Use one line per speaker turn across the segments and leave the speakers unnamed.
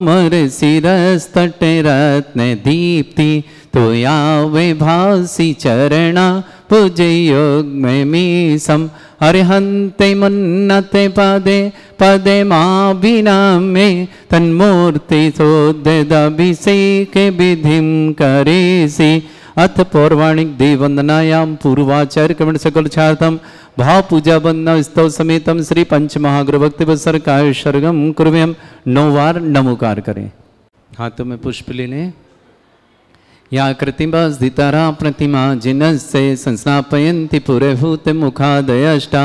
मर शिरस्तटे रत्न दीप्ति तो यावे भासी चरणा पूजे योग में मीसम अरिहंते मुन्नते पदे पदे माभिनामे तन्मूर्ति सोद्यदभिषेक विधिम करेसि अथ पौर्वाणिक देववंदनायाम पूर्वाचार्य क्रमण सकल छार्थम भाव पूजा बंदना स्तव समेतम श्री पंच महागुरु भक्ति बसर काय शर्गम कुर्व्यम 9 बार नमोकार करें। हाथों में पुष्प ले लें। या कृतिमा स्थितारा प्रतिमा जिनस्य संस्नापयन्ति पुरहूत मुखादयष्टा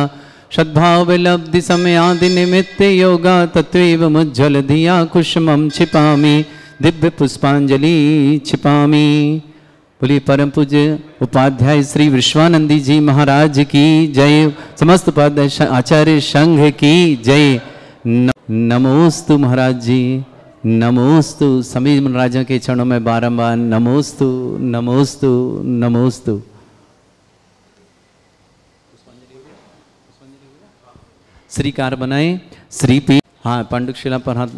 सद्भाव विलब्धि समयादि निमित्ते योगा तत्वेव मुज्ज्वल धिया कुसुमं छिपामि दिव्य पुष्पांजलि छिपामि। बोलिए परम पूज्य उपाध्याय श्री विश्वानंदी जी महाराज की जय। समस्त उपाध्याय आचार्य संघ की जय। नमोस्तु महाराज जी, नमोस्तु। सभी महाराजों के चरणों में बारंबार नमोस्तु नमोस्तु नमोस्तु। श्रीकार बनाए श्री पी। हाँ पांडुशिला पर हाथ।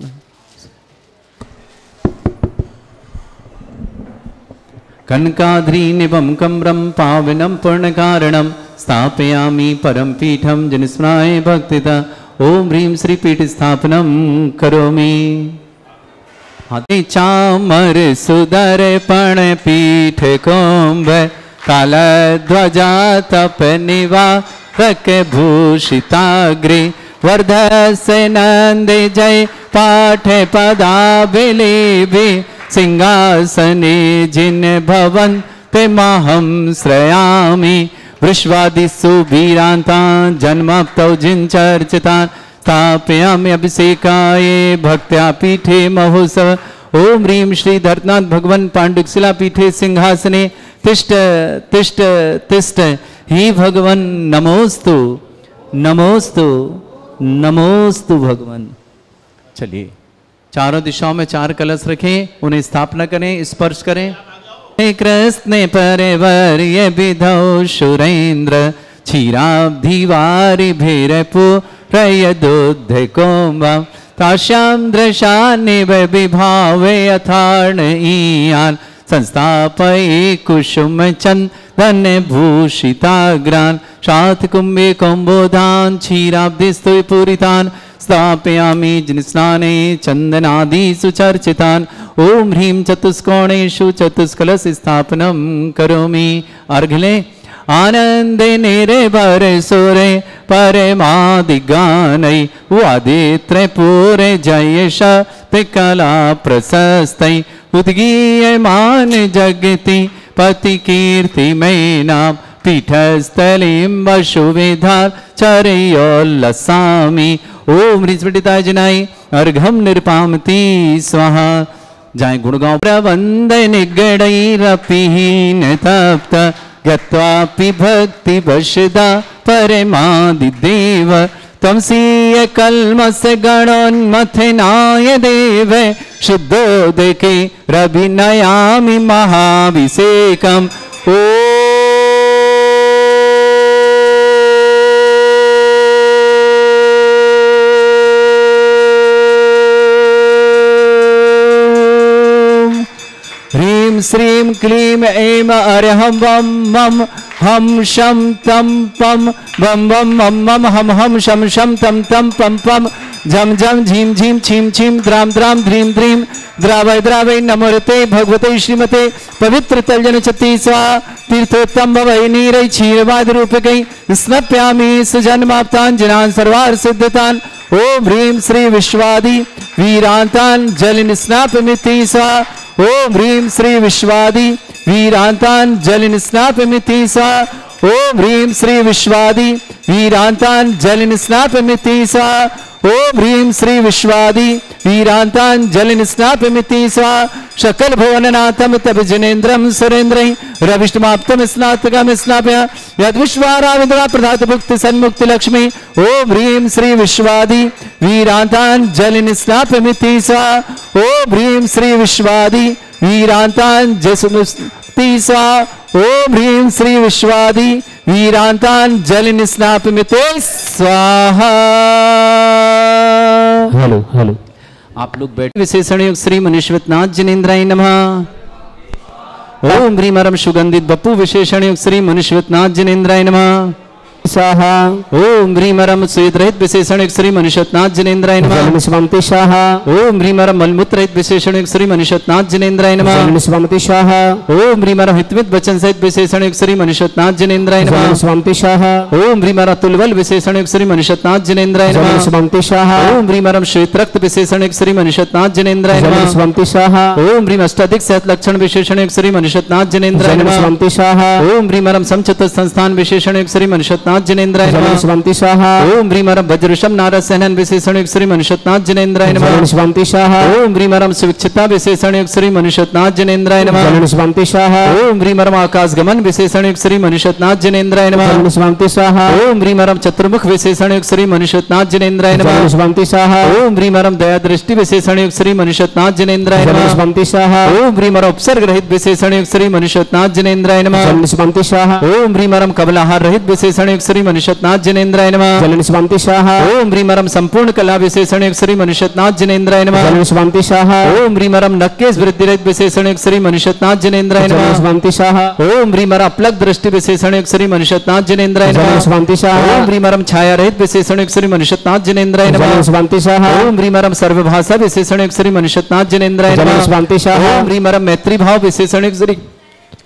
कनकाद्रीनिभं कम्रं पावनं पूर्णकारणं स्थापयामि परम पीठं जनस्मराय भक्तिता। ओम ह्रीं श्रीपीठ स्थापनं करोमि। हाथे चामर सुदर्पण पीठ कुंभ कालध्वजा तप निवारक भूषिताग्रे वर्धस्य नंदे जय पाठ पदाभिलेभे सिंहासने जिन भवन ते माहं श्रयामि वृष्वादिषु वीरान्तान् जन्मप्तौ जिन चर्चितान् स्थापयामि अभिषेकाय भक्त्या पीठे महोत्सव। ओम ह्रीं श्री धर्तनाथ भगवान पांडुशिला पीठे सिंहासने तिष्ठ तिष्ठ तिष्ठ ही भगवान नमोस्तु नमोस्तु नमोस्तु भगवान। चलिए चारों दिशाओं में 4 कलश रखें, उन्हें स्थापना करें, स्पर्श करें। कृष्ण परिवर्य विधौ सुरेंद्र क्षीराब्धिवारि भीरपुरय दुग्ध कोम्बा ताश्याम दृशानिव विभावे अथार्ण ईयान संस्थापये कुसुम चंदन भूषिताग्रान सात कुंभे कुंभोधान क्षीराब्धिस्तु पूरितान स्थापयामि जिनस्नाने चंदनादि सुचर्चितान्। ओम ह्रीं चतुष्कोणेषु चतुष्कलश स्थापनं करोमि। अर्घले आनंदे निरभर सुरे परमादिगानै वादित्रे पूरे जय शक्ति कला प्रशस्तै उद्गीयमान जगति पति कीर्ति में नाम पीठस्थलीं वसुविधार चरयोल्लसामि। ओम ह्रीं जनाय अर्घम निरपामति स्वाहा। जाय गुणगांव प्रबंध निगड़ैरपिहीन तप्त गत्वापि भक्ति वशदा परमादिदेव त्वंसीय कल्मष गणोन्मथनाय देव शुद्धोदके रभिनयामि महाभिषेकम्। ओ श्रीं क्लीं ऐं अरहं वं मं हम शं तं पं वं वं मं मं हम हम शं शं तं तं पं पं झं झं झीं झीं छीं छीं द्रां द्रां ध्रीं ध्रीं द्रावय द्रावय नमोरते भगवते श्रीमते पवित्र तलजन चति स्वाहा। तीर्थोत्तम भवै नीरै क्षीरवाद रूपकै स्नप्यामि सुजन्माप्तान् जनान् सर्वार्थ सिद्धतान्। ओम ह्रीं श्री विश्वादि वीरान्तान् जलनिस्नापमिति स्वाहा। ओम ह्रीं श्री विश्वादि वीरान्तान् जलनिस्नापमिति स्वाहा। ओम ह्रीं श्री विश्वादि वीरान्तान् जलनिस्नापमिति स्वाहा। ओम ह्रीं श्री विश्वादि वीरान्तान् जलनिस्नापमिति स्वाहा। सकल भुवननाथं तब जनेन्द्रं सुरेन्द्रै रविष्टमाप्तं स्नातकं स्नापय यद्विश्वाराविन्द्रा प्रदात भुक्ति सन्मुक्ति लक्ष्मी। ओम ह्रीं श्री विश्वादि वीरान्तान् जलनिस्नापमिति स्वाहा। ओम ह्रीं श्री विश्वादि वीरान्तान् जसुमुक्ति स्वाहा। ओम ह्रीं श्री विश्वादि वीरान्तान् जलनिस्नापमिति स्वाहा। हेलो हेलो आप लोग बैठ विशेषण योग श्री मनुष्यवतनाथ जिनेन्द्राय नमः। ओम ह्रीं मरम सुगंधित बपू विशेषण योग श्री मनुष्यवतनाथ जिनेन्द्राय नमः। स्वाहा। ओम ह्रीं मरम स्वेद रहित विशेषण योग श्री मनुष्यवतनाथ जिनेन्द्राय नमः। स्वामति स्वाहा। ओम ह्रीं मरम मलमूत्र रहित विशेषण योग श्री मनुष्यवतनाथ जिनेन्द्राय नमः। स्वामति स्वाहा। ओम ह्रीं मरम हितमित वचन सहित विशेषण योग श्री मनुष्यवतनाथ जिनेन्द्राय नमः। स्वामति स्वाहा। ओम ह्रीं मरम तुलवल विशेषण योग श्री मनुष्यवतनाथ जिनेन्द्राय नमः। स्वामति स्वाहा। ओम ह्रीं मरम श्वेत रक्त विशेषण योग श्री मनुष्यवतनाथ जिनेन्द्राय नमः। स्वामति स्वाहा। ओम ह्रीं अष्टाधिक सहत लक्षण विशेषण योग श्री मनुष्यवतनाथ जिनेन्द्राय नमः। स्वामति स्वाहा। ओम ह्रीं मरम समचतुर संस्थान विशेषण योग श्री मनुष्यवतनाथ जिनेन्द्राय नमः। स्वामति स्वाहा। ओम ह्रीं मरम वज्रषम नारद सहनन विशेषण योग श्री मनुष्यवतनाथ जिनेन्द्राय नमः। स्वामति स्वाहा। ओम ह्रीं मरम सुविक्षिता विशेषण योग श्री मनुष्यवतनाथ जिनेन्द्राय नमः। स्वामति स्वाहा। ओम ह्रीं मरम आकाश गमन विशेषण योग श्री मनुष्यवतनाथ जिनेन्द्राय नमः। स्वामति स्वाहा। ओम ह्रीं मरम चतुर्मुख विशेषण योग श्री मनुष्यवतनाथ जिनेन्द्राय नमः। स्वामति स्वाहा। ओम ह्रीं मरम दया दृष्टि विशेषण योग श्री मनुष्यवतनाथ जिनेन्द्राय नमः। स्वामति स्वाहा। ओम ह्रीं मरम उपसर्ग रहित विशेषण योग श्री मनुष्यवतनाथ जिनेन्द्राय नमः। स्वामति स्वाहा। ओम ह्रीं मरम कबलाहार रहित विशेषण योग श्री मनुष्यवतनाथ जिनेन्द्राय नमः। स्वामति स्वाहा। ओम ह्रीं मरम संपूर्ण कला विशेषण योग श्री मनुष्यवतनाथ जिनेन्द्राय नमः। स्वामति स्वाहा। ओम ह्रीं मरम नक्केश वृद्धि रहित विशेषण योग श्री मनुष्यवतनाथ जिनेन्द्राय नमः। स्वामति स्वाहा। ओम ह्रीं मरम अपलक दृष्टि विशेषण योग श्री मनुष्यवतनाथ जिनेन्द्राय नमः। स्वामति स्वाहा। ओम ह्रीं मरम छाया रहित विशेषण योग श्री मनुष्यवतनाथ जिनेन्द्राय नमः। स्वामति स्वाहा। ओम ह्रीं मरम सर्वभाषा विशेषण योग श्री मनुष्यवतनाथ जिनेन्द्राय नमः। स्वामति स्वाहा। ओम ह्रीं मरम मैत्री भाव विशेषण योग श्री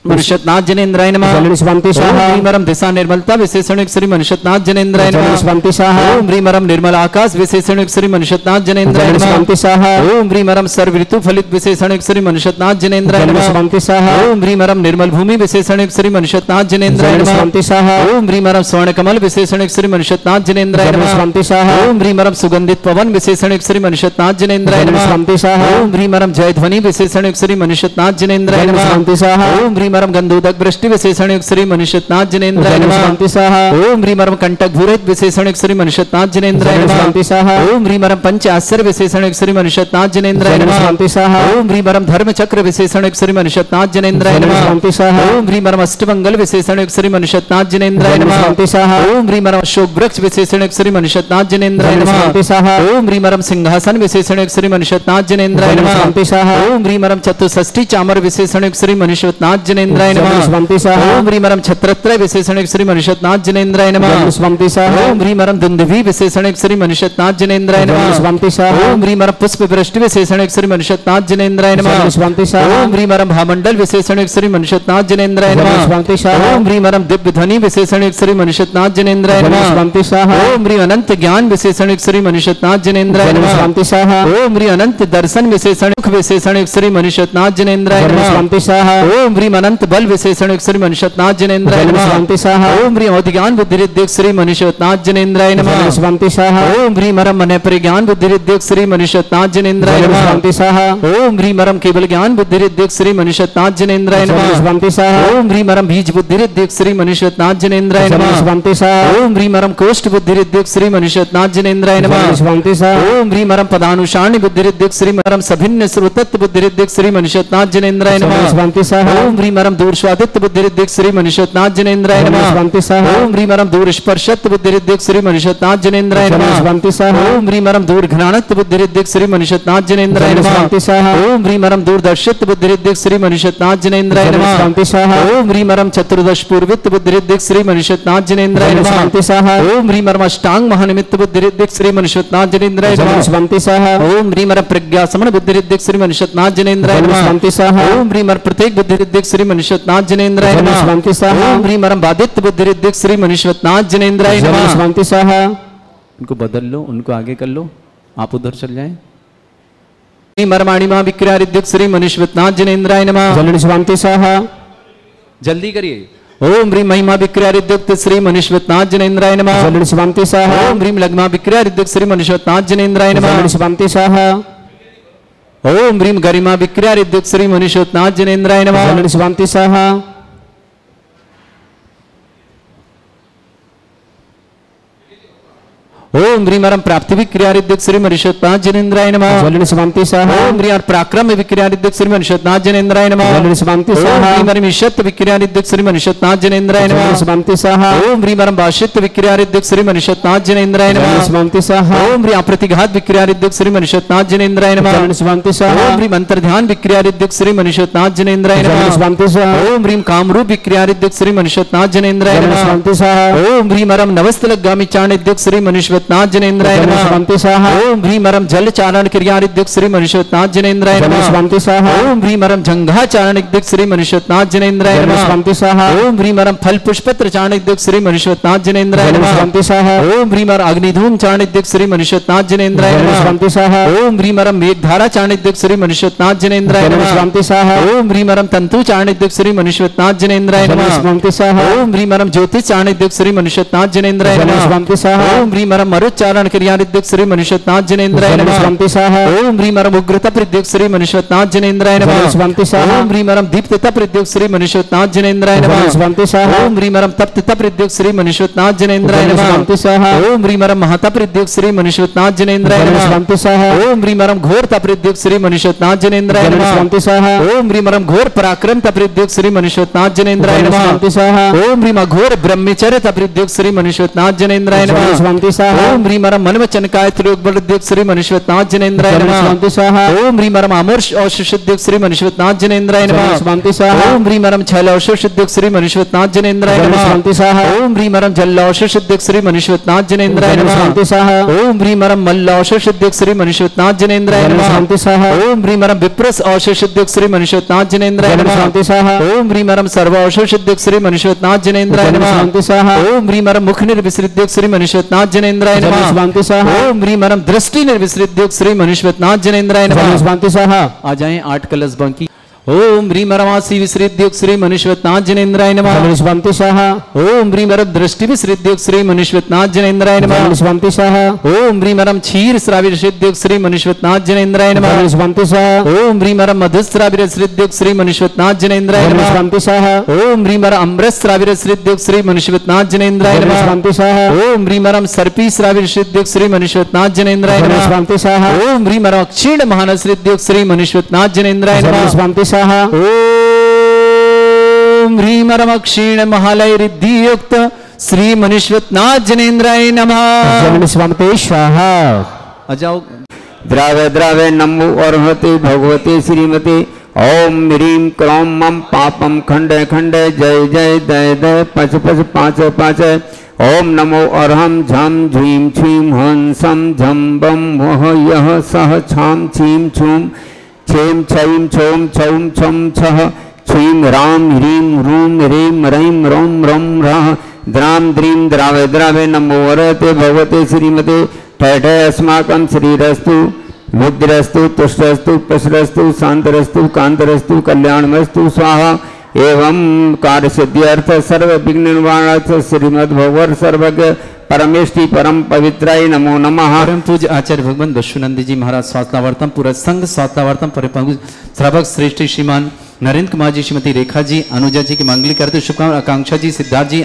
मनुष्यवतनाथ जिनेन्द्राय नमः। स्वामति स्वाहा। ओम ह्रीं मरम दिशा निर्मलता विशेषण योग श्री मनुष्यवतनाथ जिनेन्द्राय नमः। स्वामति स्वाहा। ओम ह्रीं मरम निर्मल आकाश विशेषण योग श्री मनुष्यवतनाथ जिनेन्द्राय नमः। स्वामति स्वाहा। ओम ह्रीं मरम सर्व ऋतु फलित विशेषण योग श्री मनुष्यवतनाथ जिनेन्द्राय नमः। स्वामति स्वाहा। ओम ह्रीं मरम निर्मल भूमि विशेषण योग श्री मनुष्यवतनाथ जिनेन्द्राय नमः। स्वामति स्वाहा। ओम ह्रीं मरम स्वर्ण कमल विशेषण योग श्री मनुष्यवतनाथ जिनेन्द्राय नमः। स्वामति स्वाहा। ओम ह्रीं मरम सुगंधित पवन विशेषण योग श्री मनुष्यवतनाथ जिनेन्द्राय नमः। स्वामति स्वाहा। ओम ह्रीं मरम जय ध्वनि विशेषण योग श्री मनुष्यवतनाथ जिनेन्द्राय नमः। स्वामति स्वाहा। ओम ह्रीं मरम गंधोदक वृष्टि विशेषण योग श्री मनुष्यवतनाथ जिनेन्द्राय नमः। स्वामति स्वाहा। ओम ह्रीं मरम कंटक भूरहित विशेषण योग श्री मनुष्यवतनाथ जिनेन्द्राय नमः। स्वामति स्वाहा। ओम ह्रीं मरम पंच आश्चर्य विशेषण योग श्री मनुष्यवतनाथ जिनेन्द्राय नमः। स्वामति स्वाहा। ओम ह्रीं मरम धर्म चक्र विशेषण योग श्री मनुष्यवतनाथ जिनेन्द्राय नमः। स्वामति स्वाहा। ओम ह्रीं मरम अष्टमंगल विशेषण योग श्री मनुष्यवतनाथ जिनेन्द्राय नमः। स्वामति स्वाहा। ओम ह्रीं मरम अशोक वृक्ष विशेषण योग श्री मनुष्यवतनाथ जिनेन्द्राय नमः। स्वामति स्वाहा। ओम ह्रीं मरम सिंहासन विशेषण योग श्री मनुष्यवतनाथ जिनेन्द्राय नमः। स्वामति स्वाहा। ओम ह्रीं मरम चतुष्षष्ठी चामर विशेषण योग श्री मनुष्यवतनाथ जिनेन्द्राय नमः। स्वामति स्वाहा। ओम ह्रीं मरम छत्रत्रय विशेषण योग श्री मनुष्यवतनाथ जिनेन्द्राय नमः। स्वामति स्वाहा। ओम ह्रीं मरम दुंदुभि विशेषण योग श्री मनुष्यवतनाथ जिनेन्द्राय नमः। स्वामति स्वाहा। ओम ह्रीं मरम पुष्प वृष्टि विशेषण योग श्री मनुष्यवतनाथ जिनेन्द्राय नमः। स्वामति स्वाहा। ओम ह्रीं मरम भामंडल विशेषण योग श्री मनुष्यवतनाथ जिनेन्द्राय नमः। स्वामति स्वाहा। ओम ह्रीं मरम दिव्य ध्वनि विशेषण योग श्री मनुष्यवतनाथ जिनेन्द्राय नमः। स्वामति स्वाहा। ओम ह्रीं अनंत ज्ञान विशेषण योग श्री मनुष्यवतनाथ जिनेन्द्राय नमः। स्वामति स्वाहा। ओम ह्रीं अनंत दर्शन विशेषण विशेषण योग श्री मनुष्यवतनाथ जिनेन्द्राय नमः। स्वामति स्वाहा। ओम ह्रीं अनंत बल विशेषण योग श्री मनुष्यवतनाथ जिनेन्द्राय नमः। स्वामति स्वाहा। ओम ह्रीं अवधिज्ञान बुद्धिरिद्योग श्री मनुष्यवतनाथ जिनेन्द्राय नमः। स्वामति स्वाहा। ओम ह्रीं मरम मन परिज्ञान बुद्धिरिद्योग श्री मनुष्यवतनाथ जिनेन्द्राय नमः। स्वामति स्वाहा। ओम ह्रीं मरम केवल ज्ञान बुद्धिरिद्योग श्री मनुष्यवतनाथ जिनेन्द्राय नमः। स्वामति स्वाहा। ओम ह्रीं मरम बीज बुद्धिरिद्योग श्री मनुष्यवतनाथ जिनेन्द्राय नमः। स्वामति स्वाहा। ओम ह्रीं मरम कोष्ठ बुद्धिरिद्योग श्री मनुष्यवतनाथ जिनेन्द्राय नमः। स्वामति स्वाहा। ओम ह्रीं मरम पदानुसारणी बुद्धिरिद्योग श्री मरम सभिन्न श्रुतत्व बुद्धिरिद्योग श्री मनुष्यवतनाथ जिनेन्द्राय नमः। स्वामति स्वाहा। ओम ह्रीं मरम दूर स्वादित्व बुद्धिरिद्योग श्री मनुष्यवतनाथ जिनेन्द्राय नमः। स्वामति स्वाहा। ओम ह्रीं मरम दूर स्पर्शत्व बुद्धिरिद्योग श्री मनुष्यवतनाथ जिनेन्द्राय नमः। स्वामति स्वाहा। ओम ह्रीं मरम दूर घ्राणत्व बुद्धिरिद्योग श्री मनुष्यवतनाथ जिनेन्द्राय नमः। स्वामति स्वाहा। ओम ह्रीं मरम दूरदर्शित्व बुद्धिरिद्योग श्री मनुष्यवतनाथ जिनेन्द्राय नमः। स्वामति स्वाहा। ओम ह्रीं मरम चतुर्दश पूर्वित्व बुद्धिरिद्योग श्री मनुष्यवतनाथ जिनेन्द्राय नमः। स्वामति स्वाहा। ओम ह्रीं मरम अष्टांग महानिमित्त बुद्धिरिद्योग श्री मनुष्यवतनाथ जिनेन्द्राय नमः। स्वामति स्वाहा। ओम ह्रीं मरम प्रज्ञा समन बुद्धिरिद्योग श्री मनुष्यवतनाथ जिनेन्द्राय नमः। स्वामति स्वाहा। ओम ह्रीं मरम प्रत्येक बुद्धिरिद्योग श्री मनुष्यवतनाथ जिनेन्द्राय नमः। स्वामति स्वाहा। ओम ह्रीं मरम बाधित्व बुद्धिरिद्योग श्री मनुष्यवतनाथ जिनेन्द्राय नमः। स्वामति स्वाहा। उनको बदल लो, उनको आगे कर लो, आप उधर चल जाएं। मरमाणिमा विक्रियारिद्योग श्री मनुष्यवतनाथ जिनेन्द्राय नमः। स्वामति स्वाहा। जल्दी करिए। ओम ह्रीं महिमा विक्रियारिद्योग श्री मनुष्यवतनाथ जिनेन्द्राय नमः। स्वामति स्वाहा। ओम ह्रीं लग्मा विक्रियारिद्योग श्री मनुष्यवतनाथ जिनेन्द्राय नमः। स्वामति स्वाहा। ओम ह्रीं गरिमा विक्रियारिद्योग श्री मनुष्यवतनाथ जिनेन्द्राय नमः। स्वामति स्वाहा। ओम ह्रीमरम प्राप्ति विक्रियारिद्युक्त श्री मनुष्योत्नाथ जनेन्द्राय नमः।
ज्वलन समाप्ति स्वाहा।
ओम ह्रीमर पराक्रम विक्रियारिद्युक्त श्री मनुष्योत्नाथ जनेन्द्राय नमः।
ज्वलन समाप्ति
ओम
स्वाहा।
ह्रीमरम ईशत्व विक्रियारिद्युक्त श्री मनुष्योत्नाथ जनेन्द्राय नमः।
ज्वलन समाप्ति स्वाहा।
ओम ह्रीमरम भाषित्व विक्रियारिद्युक्त श्री मनुष्योत्नाथ जनेन्द्राय
ज्वलन
नमः।
समाप्ति स्वाहा।
ओम ह्रीम प्रतिघात विक्रियारिद्युक्त श्री मनुष्योत्नाथ जनेन्द्राय नमः।
ज्वलन समाप्ति स्वाहा।
ओम ह्रीम अंतर्ध्यान विक्रियारिद्युक्त श्री मनुष्योत्नाथ जनेन्द्राय
ज्वलन
नमः।
समाप्ति स्वाहा।
ओम ह्रीम कामरूप विक्रियारिद्युक्त श्री मनुष्योत्नाथ जनेन्द्राय
ज्वलन
नमः।
समाप्ति स्वाहा।
ओम ह्रीमरम नवस्तलगामी चाणिद्युक्त श्री मनुष्योत्नाथ जनेन्द्राय
ज्वलन
नमः।
समाप्ति स्वाहा।
ओम ह्रीमरम जल चारण क्रियारिद्युक्त श्री मनुष्योत्नाथ जनेन्द्राय
ज्वलन
नमः।
समाप्ति स्वाहा।
ओम ह्रीमरम जंघा चारणिद्युक्त श्री मनुष्योत्नाथ जनेन्द्राय
ज्वलन
नमः।
समाप्ति स्वाहा।
ओम ह्रीमरम फल पुष्पत्र चाणिद्युक्त श्री मनुष्योत्नाथ जनेन्द्राय
ज्वलन
नमः।
समाप्ति स्वाहा।
ओम ह्रीमर अग्निधूम चाणिद्युक्त श्री मनुष्योत्नाथ जनेन्द्राय
ज्वलन
नमः।
समाप्ति स्वाहा।
ओम ह्रीमरम मेघधारा चाणिद्युक्त श्री मनुष्योत्नाथ जनेन्द्राय
ज्वलन
नमः।
समाप्ति स्वाहा।
ओम ह्रीमरम तंतु चाणिद्युक्त श्री मनुष्योत्नाथ जनेन्द्राय
ज्वलन
नमः।
समाप्ति स्वाहा।
ओम ह्रीमरम ज्योतिष चाणिद्युक्त श्री मनुष्योत्नाथ जनेन्द्राय
ज्वलन
नमः।
समाप्ति स्वाहा।
ओम ह्रीमरम मरुच्चारण क्रियारिद्युक्त श्री मनुष्योत्नाथ जनेन्द्राय
ज्वलन
नमः।
समाप्ति स्वाहा।
ओम ह्रीमरम उग्रता प्रद्युक्त श्री मनुष्योत्नाथ जनेन्द्राय
ज्वलन
नमः।
समाप्ति स्वाहा।
ओम ह्रीमरम दीप्तता प्रद्युक्त श्री मनुष्योत्नाथ जनेन्द्राय
ज्वलन
नमः।
समाप्ति स्वाहा।
ओम ह्रीमरम तप्तता प्रद्युक्त श्री मनुष्योत्नाथ जनेन्द्राय
ज्वलन
नमः।
समाप्ति स्वाहा।
ओम ह्रीमरम महता प्रद्युक्त श्री मनुष्योत्नाथ जनेन्द्राय
ज्वलन
नमः।
समाप्ति स्वाहा।
ओम ह्रीमरम घोरता प्रद्युक्त श्री मनुष्योत्नाथ जनेन्द्राय
ज्वलन
नमः।
समाप्ति स्वाहा।
ओम ह्रीमरम घोर पराक्रम प्रद्युक्त श्री मनुष्योत्नाथ जनेन्द्राय
ज्वलन
नमः।
समाप्ति स्वाहा।
ओम ह्रीम घोर ब्रह्मचर्य प्रद्युक्त श्री मनुष्योत्नाथ जनेन्द्राय
ज्वलन
नमः।
समाप्ति स्वाहा।
ओम ह्रीमरम मनवचनकाय त्रियोग प्रद्युक्त श्री मनुष्योत्नाथ जनेन्द्राय
ज्वलन
नमः।
समाप्ति स्वाहा।
ओम ह्रीमरम अमोर्ष औषुद्युक्त श्री मनुष्योत्नाथ जनेन्द्राय
ज्वलन
नमः।
समाप्ति स्वाहा।
ओम ह्रीमरम छल औषुद्युक्त श्री मनुष्योत्नाथ जनेन्द्राय
ज्वलन
नमः।
समाप्ति स्वाहा।
ओम ह्रीमरम जल औषुद्युक्त श्री मनुष्योत्नाथ जनेन्द्राय
ज्वलन
नमः।
समाप्ति स्वाहा।
ओम ह्रीमरम मल्ल औषुद्युक्त श्री मनुष्योत्नाथ जनेन्द्राय
ज्वलन
नमः।
समाप्ति स्वाहा।
ओम ह्रीमरम विप्रस औषुद्युक्त श्री मनुष्योत्नाथ जनेन्द्राय
ज्वलन
नमः।
समाप्ति स्वाहा।
ओम ह्रीमरम सर्व औषुद्युक्त श्री मनुष्योत्नाथ जनेन्द्राय
ज्वलन
नमः।
समाप्ति स्वाहा।
ओम ह्रीमरम मुख निर्विसृद्युक्त श्री मनुष्योत्नाथ जनेन्द्राय
ज्वलन
नमः।
समाप्ति स्वाहा।
ओम ह्रीमरम दृष्टि निर्विसृद्युक्त श्री मनुष्योत्नाथ जनेन्द्राय
ज्वलन
नमः।
समाप्ति स्वाहा।
आ जाएं 8 कलश बाकी। ओम ह्रीमरमासी विसृद्युक्त श्री मनुष्योत्नाथ जनेन्द्राय नमः।
ज्वलन समाप्ति स्वाहा।
ओम ह्रीमरम दृष्टि विसृद्युक्त श्री मनुष्योत्नाथ जनेन्द्राय नमः।
ज्वलन समाप्ति स्वाहा।
ओम ह्रीमरम क्षीर श्राविरसिद्युक्त श्री मनुष्योत्नाथ जनेन्द्राय नमः।
ज्वलन समाप्ति स्वाहा।
ओम ह्रीमरम मधुस्राविरसिद्युक्त श्री मनुष्योत्नाथ जनेन्द्राय
ज्वलन
नमः।
समाप्ति स्वाहा।
ओम ह्रीमरम अमृतस्राविरसिद्युक्त श्री मनुष्योत्नाथ जनेन्द्राय
ज्वलन
नमः।
समाप्ति स्वाहा।
ओम ह्रीमरम सर्पी श्राविरसिद्युक्त श्री मनुष्योत्नाथ जनेन्द्राय
ज्वलन
नमः।
समाप्ति स्वाहा।
ओम ह्रीमरम क्षीण महानसृद्युक्त श्री मनुष्योत्नाथ जनेन्द्राय
ज्वलन
नमः।
समाप्ति स्वाहा।
ओम ह्रीमरम क्षीण महालय रिद्धियुक्त श्री मनुष्योत्नाथ जनेन्द्राय नमः।
ज्वलन समाप्ति स्वाहा।
आ जाओ।
द्रावे द्रावे नमो अर्हते भगवते श्रीमते ओम ह्रीं क्रों मम पापम खंडे खंडे जय जय दय दय पच पच पाच पाच ओम नमो अर्हं झम झीं छीं हं सम झम बम वह यह सह छाम छीं छूम छेम छईं छोम छौम छम छह छीं राम ह्रीं रूम ह्रीं रईं रोम रोम रः द्राम द्रीं द्रावे द्रावे नमो अर्हते भगवते श्रीमते ठय ठय अस्माकं श्रीरस्तु बुद्धिरस्तु तुष्टस्तु प्रसरस्तु शांतरस्तु कांतरस्तु कल्याणमस्तु स्वाहा एवं कार्य सिद्ध्यर्थ सर्व विघ्न निवारणार्थ श्रीमद्भगवत सर्वज्ञ परमेष्टि परम पवित्राय नमो नमः।
परम पूज्य आचार्य भगवान दशुनंद जी महाराज स्वास्थ्यावर्तम पूरा संघ स्वास्थ्यावर्तम परिपंग श्रावक श्रेष्ठ श्रीमान नरेंद्र कुमार जी, श्रीमती रेखा जी, अनुजा जी की मांगली करते शुभकामना, आकांक्षा जी, सिद्धार्थ जी,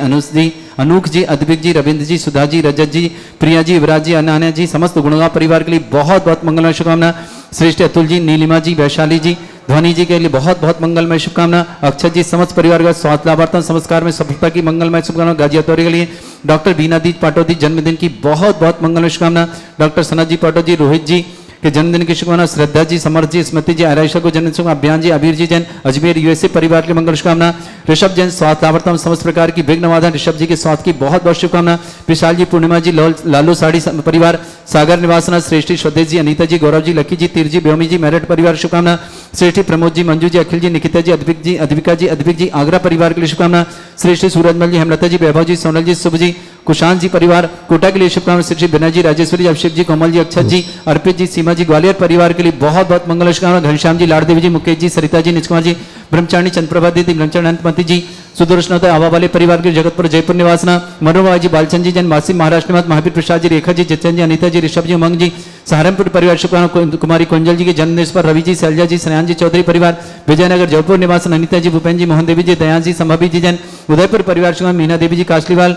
अनूख जी, अद्विक जी, रविंद्र जी, सुधा जी, रजत जी, प्रिया जी, युवराज जी, अनान्या जी, समस्त गुणगांव परिवार के लिए बहुत बहुत मंगलमय शुभकामना। श्रेष्ठ अतुल जी, नीलिमा जी, वैशाली जी, ध्वनि जी के लिए बहुत बहुत मंगलमय शुभकामना। अक्षत जी, समस्त परिवार का स्वास्थ्य लाभार्थम संस्कार में सफलता की मंगलमय शुभकामना। गाजी अतौरी के लिए डॉक्टर बीना दी पाटोदी जन्मदिन की बहुत बहुत मंगलमय शुभकामना। डॉक्टर सना जी पाटोदी, रोहित जी के जन्मदिन की शुभकामना। श्रद्धा जी, समर्थ जी, स्मृति जी, आराइशा को जन्मदिन शुभकामना। अभियान जी, अबीर जी जैन, अजमेर यूएसए परिवार के मंगल शुभकामना। ऋषभ जैन, स्वास्थ्य लाभार्थम समस्त प्रकार की विघ्नवाधन ऋषभ जी के स्वास्थ्य की बहुत बहुत शुभकामना। विशाल जी, पूर्णिमा जी, लालू साड़ी परिवार, सागर निवासना, श्रेष्ठी श्रद्धेश जी, अनीता जी, गौरव जी, लकी जी, तीर जी, व्योमी जी, मेरठ परिवार शुभकामना। श्रेष्ठी प्रमोद जी, मंजू जी, अखिल जी, निकिता जी, अद्विका जी, आगरा परिवार के लिए शुभकामना। श्रेष्ठी सूरजमल जी, हेमलता जी, वैभव जी, सोनल जी, शुभ जी, कुशांत जी परिवार कोटा के लिए शुभकामना। श्री विनय जी, राजेश्वरी जी, अभिषेक जी, कोमल जी, अक्षत जी, अर्पित जी, सीमा जी, ग्वालियर परिवार के लिए बहुत बहुत मंगल शुभकामना। घनश्याम जी, लाड़देवी जी, मुकेश जी, सरिता जी, निचकुमार जी, ब्रह्मचारिणी चंद्रप्रभा दीदी, ब्रह्मचारिणी अनंतमती जी, सुदर्शन आवा वाले परिवार के जगतपुर जयपुर निवासना। मनोरमा जी, बालचंद जी, जैन मासी महाराष्ट्र निवास, महावीर प्रसाद जी, रेखा जी, जितेंद्र जी, अनिता जी, ऋषभ जी, उमंग जी, सहारनपुर परिवार शुभकामना। कुमारी कुंजल जी के जन्मदिन पर रवि जी, शैलजा जी, सयान जी, चौधरी परिवार विजयनगर जयपुर निवासन। अनिता जी, भूपेन जी, मोहन देवी जी, दयान जी, संभावी जी जैन उदयपुर परिवार शुभकामना। मीना देवी जी, काशलीवाल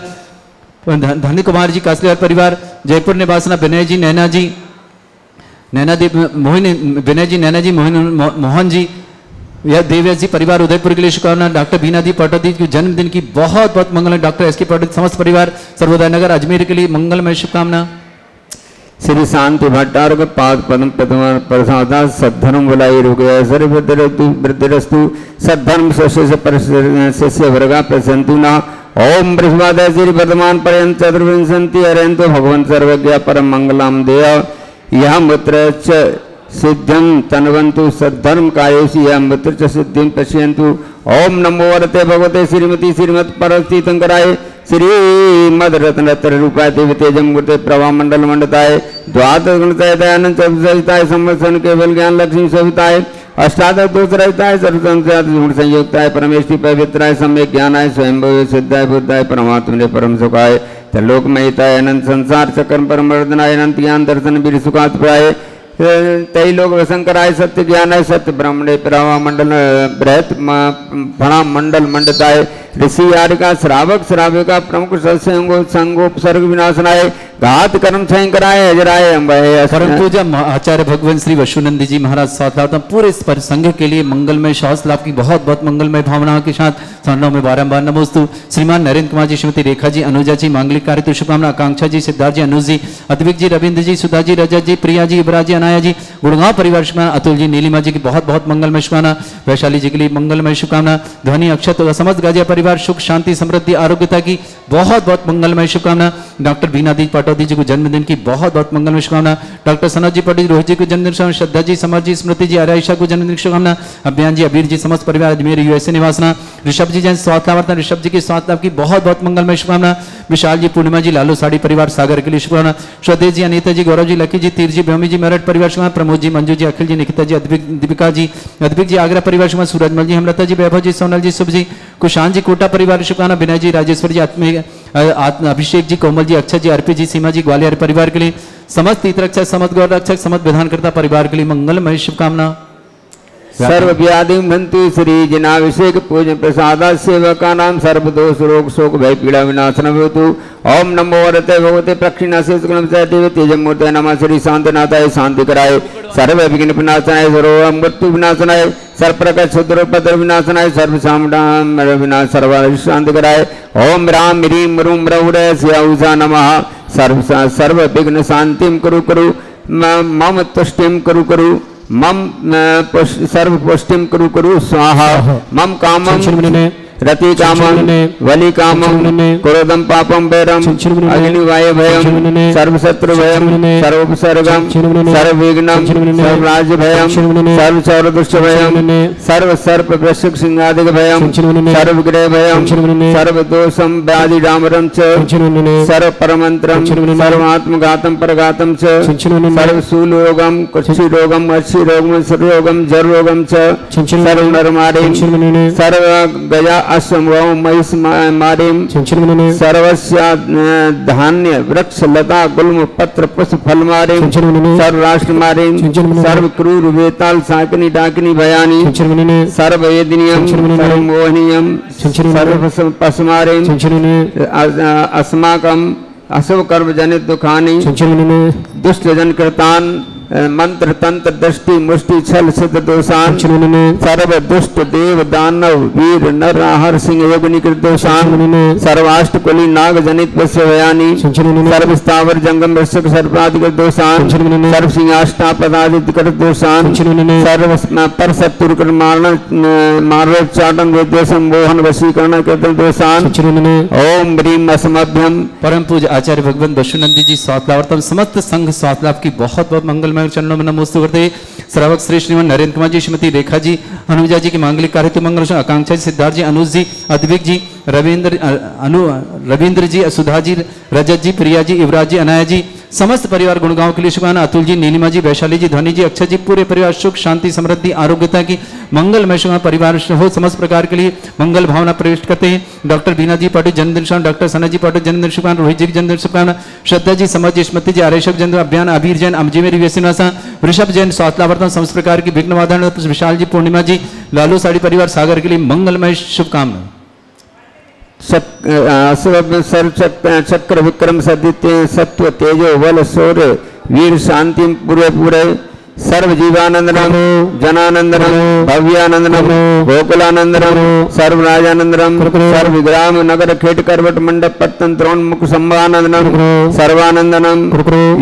धनी कुमार जी कासलियार परिवार, जयपुर निवासना विनय जी, नैना जी, नैना देव मोहिनी, विनय जी, नैना जी, मोहन जी, यह देवव्यास जी परिवार उदयपुर के लिए शुभकामना। डॉक्टर बीना दी पाठोदी के जन्मदिन की बहुत बहुत मंगल। डॉक्टर एस के पाठोदी समस्त परिवार सर्वोदय नगर अजमेर के लिए मंगलमय शुभकामना।
श्री शांति भट्टारक पाद पद्म प्रथम प्रसादा सद्धर्म बुलाई रुगया वृद्धिरस्तु सद्धर्म शिष्य वर्गा प्रसन्तु न। ओम बृहस्पति श्री वर्धमान पर्यंत चतुर्विंशति अरयंतो भगवन् सर्वज्ञ परम मंगलम देय यह मूत्र च सिद्धिं तन्वन्तु सद्धर्म कायेषु यह मूत्र च सिद्धिं पश्यन्तु। ओम नमो वरते भगवते श्रीमती श्रीमत् परस्थितंकराय श्रीमद रत्न रत्न रूपाय देव तेजम मूर्ते प्रभा मंडल मंडताय द्वादश गणताय दयानंद चतुर्सहिताय संवत्सर केवल ज्ञान लक्ष्मी सविताय अष्टादश दोष रहिताय सर्वसंख्यात संयुक्ताय परमेश्वरी पवित्राय सम्यक ज्ञानाय स्वयंभव सिद्धाय बुद्धाय परमात्मने परम सुखाय त्रिलोकमयिताय अनंत संसार चक्र परमर्दनाय अनंत ज्ञान दर्शन वीर सुखात प्राय तय लोक शंकराय सत्य ज्ञानाय सत्य ब्रह्मणे प्रभा मंडल बृहत फणा मंडल मंडताय ऋषि आरिका श्रावक श्राविका प्रमुख सत्संगो संगोपसर्ग विनाशनाय घात कर्म क्षयंकराय अजराय अंबय।
परम पूजा आचार्य भगवान श्री वशुनंदी जी महाराज साथ पूरे संघ के लिए मंगलमय शास लाभ की बहुत बहुत मंगलमय भावनाओं के साथ साधनाओं में बारंबार नमोस्तु। श्रीमान नरेंद्र कुमार जी, श्रीमती रेखा जी, अनुजा जी, मांगलिक कार्य शुभकामना। आकांक्षा जी, सिद्धार्थ जी, अनुज जी, अद्विक जी, रविंद्र जी, सुधा जी, रजत जी, प्रिया जी, युवराज जी, अनाया जी, गुड़गांव परिवार शुभकामना। अतुल जी, नीलिमा जी की बहुत बहुत मंगलमय शुभकामना। वैशाली जी के लिए मंगलमय शुभकामना। ध्वनि अक्षत समस्त गाजिया परिवार सुख शांति समृद्धि आरोग्यता की बहुत बहुत मंगलमय शुभकामना। डॉक्टर बीना दी पाटौदी जी को जन्मदिन की बहुत बहुत मंगलमय शुभकामना। डॉक्टर सनत जी पटेल रोहित जी को जन्मदिन, श्रद्धा जी, समर जी, स्मृति जी, आराइशा को जन्मदिन शुभकामना। अभियान जी, अबीर जी, समस्त परिवार अजमेर यूएसए निवासना। ऋषभ जी जैन स्वास्थ्य लाभार्थी, ऋषभ जी की स्वास्थ्य लाभ की बहुत बहुत मंगलमय शुभकामना। विशाल जी, पूर्णिमा जी, लालू साड़ी परिवार सागर के लिए शुभकामना। श्रद्धेश जी, अनीता जी, गौरव जी, लकी जी, तीर जी, भूमि जी, मेरठ परिवार शुभकामना। प्रमोद जी, मंजू जी, अखिल जी, निकिता जी, दीपिका जी, अद्विक जी, आगरा परिवार शुभकामना। सूरजमल जी, हेमलता जी, वैभव जी, सोनल जी, शुभ जी, कुशान जी, कोटा परिवार शुभकामना। विनय जी, राजेश्वर जी, अभिषेक जी, कोमल जी, अक्षय जी, अर्पी जी, सीमा जी, ग्वालियर परिवार के लिए, समस्त तीर्थरक्षक, समस्त गौर रक्षक, समस्त विधानकर्ता परिवार के लिए मंगलमय शुभकामना।
सर्व व्याधि भंतु श्री जनाभिषेक पूजन प्रसाद सेवका नाम सर्व दोष रोग शोक भय पीड़ा विनाशन भवतु। ओम नमो वरते भगवते प्रक्षिणाशेषगुणम तेजमूर्ते नमः श्री शांतनाथाय शांति कराय सर्व विघ्न विनाशनाय सर्व मृत्यु विनाशनाय सर्वप्रकार क्षुद्र उपद्रव विनाशनाय सर्व सामडाम विनाश सर्व शांति कराय। ओम राम ह्रीम रूम रौड़े स्याउषा नमः सर्व विघ्न शांतिम कुरु कुरु मम तुष्टिम कुरु कुरु मम सर्व पुष्टिम कुरु कुरु स्वाहा। मम कामम रति कामं वली कामं क्रोधं पापं वैरं अग्निवाय भयं सर्वशत्रु भयं सर्वोपसर्गं सर्वविघ्नं सर्वराज्य भयं सर्वचौर दुष्ट भयं सर्वसर्प वृश्चिक सिंहादिक भयं सर्वग्रह भयं सर्वदोषं व्याधि डामरं च सर्वपरमन्त्रं सर्वात्मघातं परघातं च सर्वशूलरोगं कुष्ठरोगं अर्शिरोगं सर्वरोगं जररोगं च सर्वनरमारिं सर्वगया असंभव महिष मारिम सर्वस्य धान्य वृक्ष लता गुल्म पत्र पुष्प फल मारिम सर्व राष्ट्र मारिम सर्व क्रूर वेताल साकनी डाकनी भयानी सर्व वेदनीयम सर्व मोहनीयम सर्व पशुमारिम अस्माकम अशुभ कर्म जनित दुखानी दुष्ट जन कृतान मंत्र तंत्र दृष्टि मुष्टि छल सिद्ध दोषान सर्व दुष्ट देव दानव वीर नर हर सिंह योगनी कृत दोषान सर्वाष्ट कुली नाग जनित वश्यवयानी सर्व स्थावर जंगम वृश्चिक सर्पादि कृत दोषान सर्व सिंहाष्टा पदादित कृत दोषान सर्व पर शत्रु कृत मारोच्चाटन विद्वेषम मोहन वशीकरण कृत दोषान। ओम ह्रीम असमभ्यम।
परम पूज्य आचार्य भगवान वशुनंदी जी स्वास्थ्य समस्त संघ स्वास्थ्य लाभ की बहुत बहुत मंगल चरणों में नमोस्तु करते। श्रावक श्री श्रीमान नरेंद्र कुमार जी, श्रीमती रेखा जी, अनुजा जी की मांगलिक कार्य मंगल, आकांक्षा जी, सिद्धार्थ जी, अनुज जी, अद्विक जी, रविंद्र जी, सुधा जी, रजत जी, प्रिया जी, युवराज जी, अनाया जी, समस्त परिवार गुणगांव के लिए शुभकामना। अतुल जी, नीलिमा जी, वैशाली जी, ध्वनि जी, अक्षय जी, पूरे परिवार सुख शांति समृद्धि आरोग्यता की मंगलमय शुभ परिवार हो समस्त प्रकार के लिए मंगल भावना प्रविष्ट करते हैं। डॉक्टर बीना जी पाटिल जन्मदिन शुभकामना। डॉक्टर सना जी पाटिल जन्मदिन शुभकामना। रोहित जी की जन्मदिन शुभकामना। श्रद्धा जी, समझ जी, स्मृति जी, आरेशक जन्म अभियान, अबीर जैन, अमजीमेर व्यसिनासा, ऋषभ जैन स्वास्थ्य समस्त प्रकार की विघ्नवादन, विशाल जी, पूर्णिमा जी, लालू साड़ी परिवार सागर के लिए मंगलमय शुभकामना।
चक्र विक्रम सदित्य सत्व तेजो बल शौर्य वीर शांति पूरे पूरे सर्व जीवानंदनम जनानंदनम भव्यानंदनम गोकुलानंदनम सर्वराजानंदनम सर्व विग्राम नगर खेट करवट मंडप पत्तन त्रोण मुख संभानंदनम सर्वानंदनम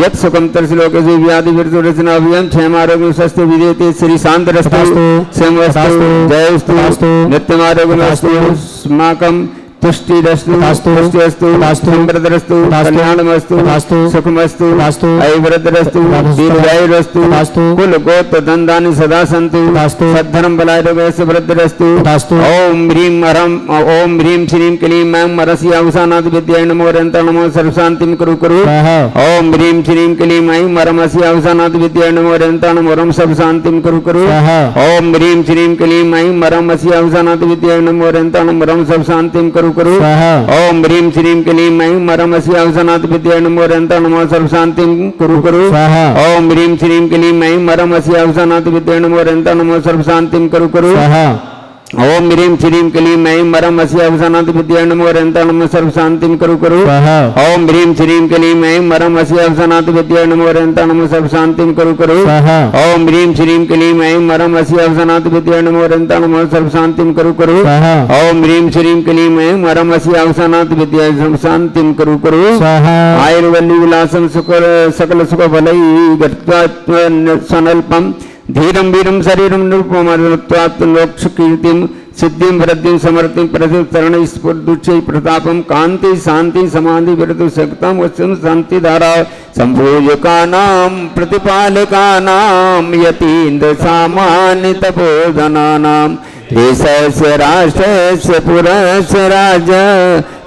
यत् सुखम तरसलोके व्याधि विरतुरचना अभियम क्षेम आरोग्य स्वस्थ विदेते श्री शांत रस्तु सेमस्तु जयस्तु नित्यम आरोग्यमस्तु स्माकं तुष्टिरस्तु तुष्टिरस्तु समृद्धिरस्तु कल्याणमस्तु सुखमस्तु ऐश्वर्यरस्तु दीर्घायुरस्तु कुल गोत्र धनधान्य सदा सन्तु सद्धर्म बलायोगस्य वृद्धिरस्तु ओम ह्रीं श्रीं क्लीं ऐं मरसि अवसानादि विद्याय नमो रन्त नमो सर्वशान्तिं कुरु कुरु ओम ह्रीं श्रीं क्लीं ऐं मरमसि अवसानादि विद्याय नमो रन्त नमो रम सर्वशान्तिं कुरु कुरु ओम ह्रीं श्रीं क्लीं ऐं मरमसि अवसानादि विद्याय नमो रन्त नमो रम सर्वशान्तिं कुरु कुरु ओम ह्रीं श्रीं क्लीं ऐं मरमसि अवसानात् विद्याय नमो रन्त नमो सर्वशान्तिं कुरु कुरु ओम ह्रीं श्रीं क्लीं ऐं मरमसि अवसानात् विद्याय नमो रन्त नमो सर्वशान्तिं कुरु कुरु ओम ह्रीं श्रीं क्लीं ऐं मरमसि अवसानात् विद्याय नमो रन्त नमो सर्वशान्तिं कुरु कुरु ओम ह्रीं श्रीं क्लीं ऐं मरमसि अवसानात् विद्याय नमो रन्त नमो सर्वशान्तिं कुरु कुरु ओम ह्रीं श्रीं क्लीं ऐं मरमसि अवसानात् विद्याय नमो रन्त नमो सर्वशान्तिं कुरु कुरु ओम ह्रीं श्रीं क्लीं ऐं मरमसि अवसानात् विद्याय सर्वशान्तिं कुरु कुरु आयुर्वल्ली विलासं सकल सुख भलै गत्वा सनल्पं धीरं वीरं शरीरं निरुपमत्वात् लोककीर्तिं सिद्धिं वृद्धिं समर्थिं प्रतितरण स्फुर्दुच्चै प्रतापं कांति शांति समाधि विरतु शक्तं वचन शांति धारा संभोजकानां प्रतिपालकानां यतीन्द्र सामान्य तपोधनानां देशस्य राष्ट्रस्य पुरस्य राज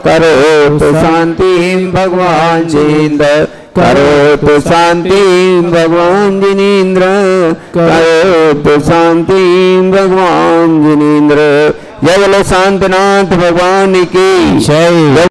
करोतु शान्तिं भगवान् जिनेन्द्र करोतु शान्तिं भगवान् जिनेन्द्र करोतु शान्तिं भगवान् जिनेन्द्र जय बोलो शांतनाथ भगवान की जय।